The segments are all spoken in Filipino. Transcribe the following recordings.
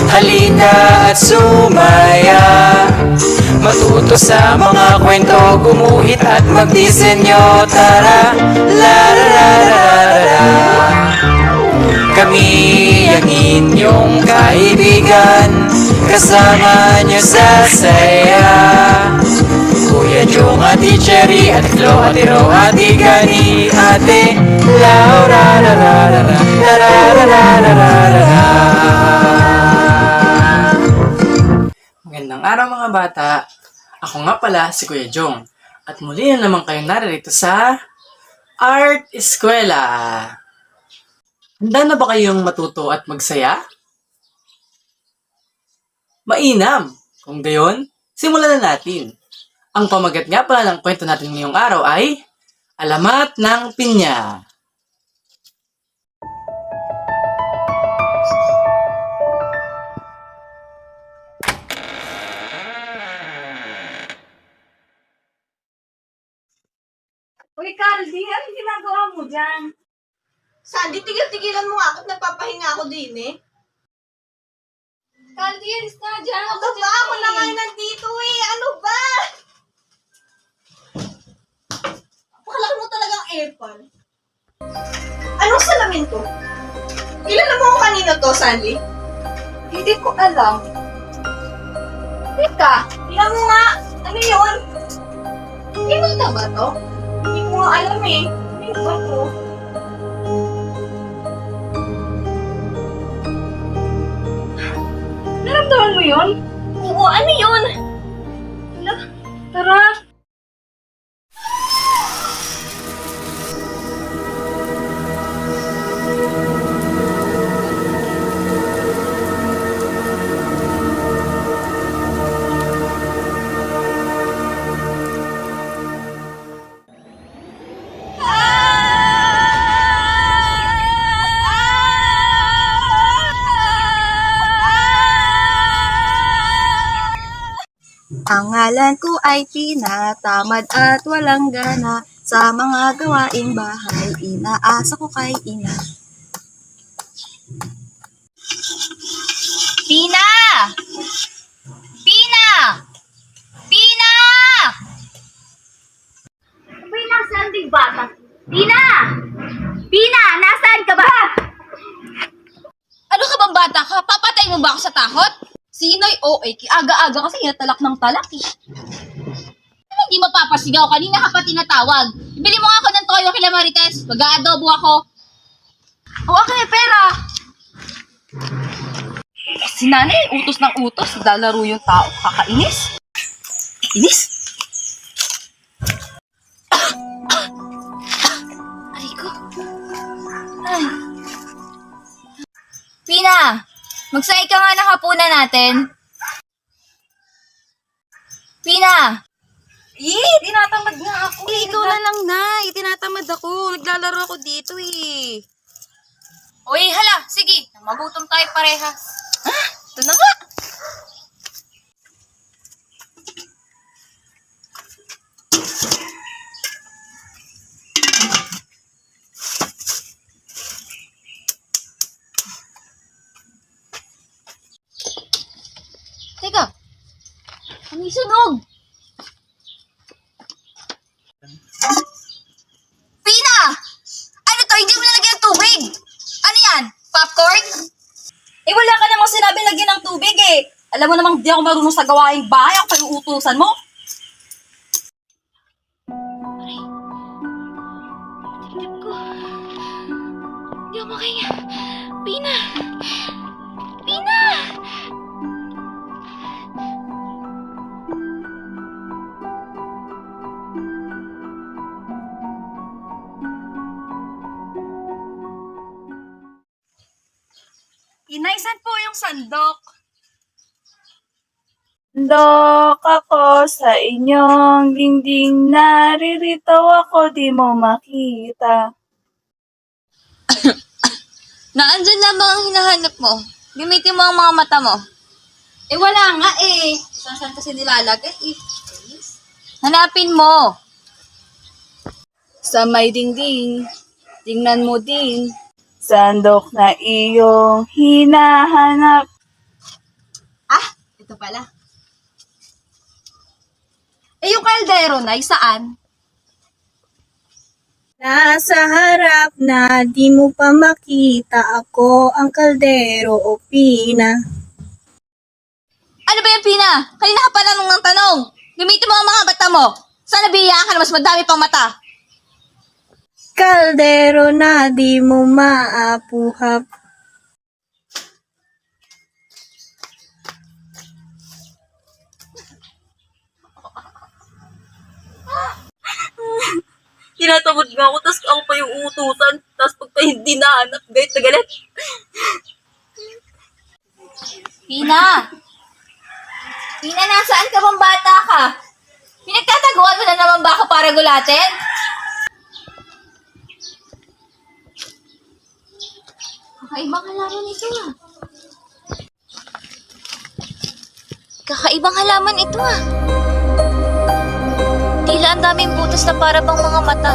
Halina at sumaya, matuto sa mga kwento, gumuhit at magdisenyo. Tara, la la la la la la. Kami ang inyong kaibigan, kasama nyo sa saya. Kuya Jong, Ate Cherry, Ate Flo, Ate Ro, Ate Gani, Ate Laura, la la la la la la la la la la. Magandang araw mga bata. Ako nga pala si Kuya Jong. At muli na naman kayong naririto sa Art Eskwela. Handa na ba kayong matuto at magsaya? Mainam! Kung gayon, simulan na natin. Ang pamagat nga pala ng kwento natin ngayong araw ay Alamat ng Pinya. Uy, Caldi, anong ginagawa mo dyan? Sandy, tigil-tigilan mo nga ako at nagpapahinga ako din eh. Caldi, alis na dyan. Ano ba? Ako na nga nandito eh. Ano ba? Pakalaki mo talagang apple. Anong salamin to? Kilala mo ko kanina to, Sandy? Hindi ko alam. Teka, Tingnan mo nga. Ano yun? hindi mo na ba to? Hindi ko nga alam eh. Ano ba to? Naramdaman mo yun? Oo, ano yun? Tara. Ang ngalan ko ay Tina, tamad at walang gana. Sa mga gawaing bahay, inaasa ko kay ina. Pina! Pina! Pina! Abay, nasaan din bata? Pina! Pina! Nasaan ka ba? Ano ka bang bata ka? Papatay mo ba ako sa takot? Sinoy OA, aga-aga kasi talak ng talak eh. Ano hindi mapapasigaw? Kanina ka pa tinatawag. Ibili mo nga ako ng toyo kila Marites. Mag-aadobo ako. Hawak na yung pera. Si nanay, utos ng utos. Lalaro yung tao. Kakainis. Inis? Aray ko. Ay. Pina, magsay ka nga ng hapunan natin. Pina! Tinatamad nga ako. Ikaw na lang, Nay. Tinatamad ako. Naglalaro ako dito eh. Uy, hala, sige. Magutom tayo parehas. Ito na nga. Teka, ang isunog. Pina! Ano to? Hindi mo nalagyan ng tubig. Ano yan? Popcorn? Eh, wala ka namang sinabi lagyan ng tubig eh. Alam mo namang di ako marunong sa gawaing bahay. Ako pa yung utusan mo. Tingnan ko. Hindi ako makahinga. Pina! Pina! Inay, saan po yung sandok? Dok ako sa inyong dingding, naririto ako, di mo makita. Naandyan lamang ang hinahanap mo. Gamitin mo ang mga mata mo. Eh, wala nga eh. Saan kasi nilalagay eh. Hanapin mo. Sa may dingding, tingnan mo din. Sandok na iyong hinahanap. Ah, ito pala. Eh, yung kaldero na, saan? Nasa harap na di mo pa makita ako ang kaldero o pina. Ano ba yung Pina? Kanina ka pa tanong ng tanong. Gamitin mo ang mga mata mo. Sana biyayaan ka na mas madami pang mata. Kaldero na di mo maapuhap. Tinatamad nga ako, tapos ako pa yung utusan. Tapos pagka hindi nahanap, galit na galit. Pina! Pina, nasaan ka bang bata ka? Pinagtataguan mo na naman ba ako para gulatin? Kakaibang halaman ito ah. Kakaibang halaman ito ah. Tila ang daming butas na para bang mga mata.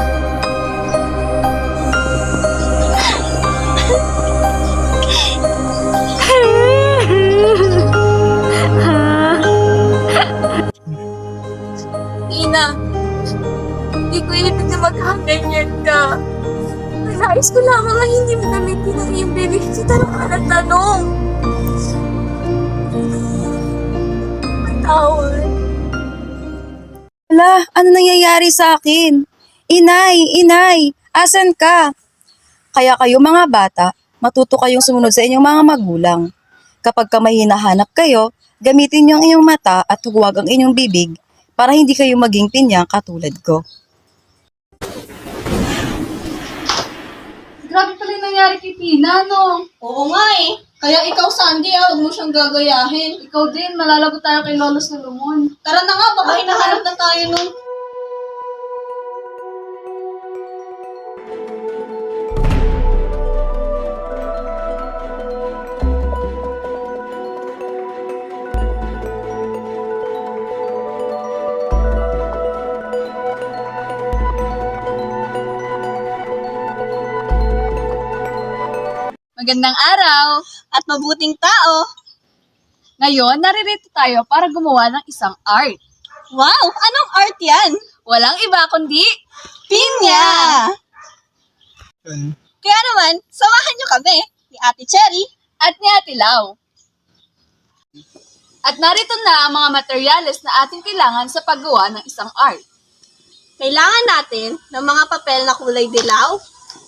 Ina, hindi ko ibig na magkaganyan ka. Nais ko lamang na hindi mo gamitin ang iyong bibig. Tanong ka ng tanong. Matawad. Wala, ano nangyayari sa akin? Inay, asan ka? Kaya kayo mga bata, matuto kayong sumunod sa inyong mga magulang. Kapag ka may hinahanap kayo, gamitin niyo ang inyong mata at huwag ang inyong bibig para hindi kayo maging pinyang katulad ko. Grabe pala yung nangyari kay Tina, no? Oo nga eh. Kaya ikaw, Sandy, huwag mo siyang gagayahin. Ikaw din, malalagot tayo kay Lolo Solomon. Tara na nga, baka hinahanap na tayo nun. Magandang araw! At mabuting tao. Ngayon, naririto tayo para gumawa ng isang art. Wow, anong art yan? Walang iba kundi Pinya! Kaya naman, samahan niyo kami ni Ate Cherry. at ni Ate Lau. At narito na ang mga materyales na ating kailangan sa paggawa ng isang art. Kailangan natin ng mga papel na kulay dilaw,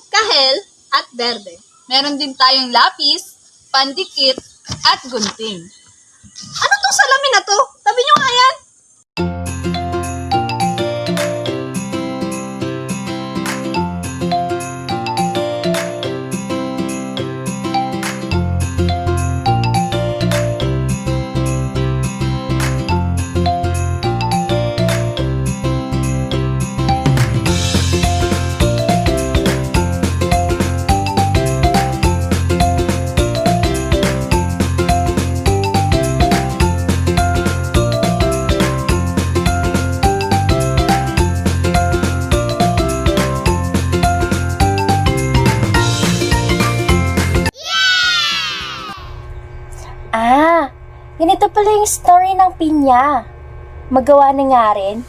kahel, at berde. Meron din tayong lapis, pandikit, at gunting. Ano tong salamin na to? Tabi niyo nga yan. Ah, ganito pala yung story ng pinya. Magawa na nga rin.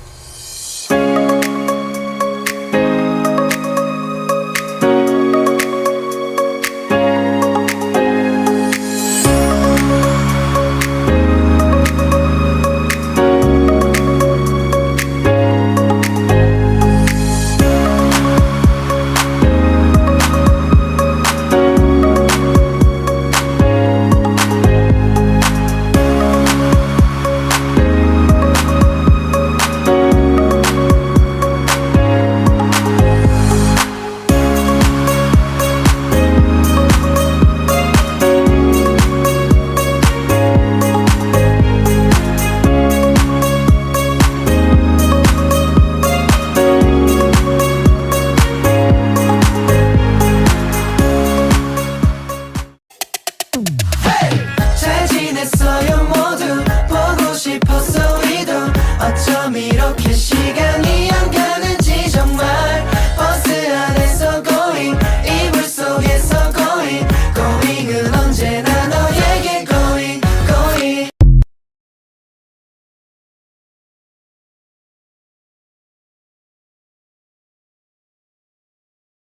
잘 지냈어요 모두 보고 싶었어 이도 어쩜 이렇게 시간이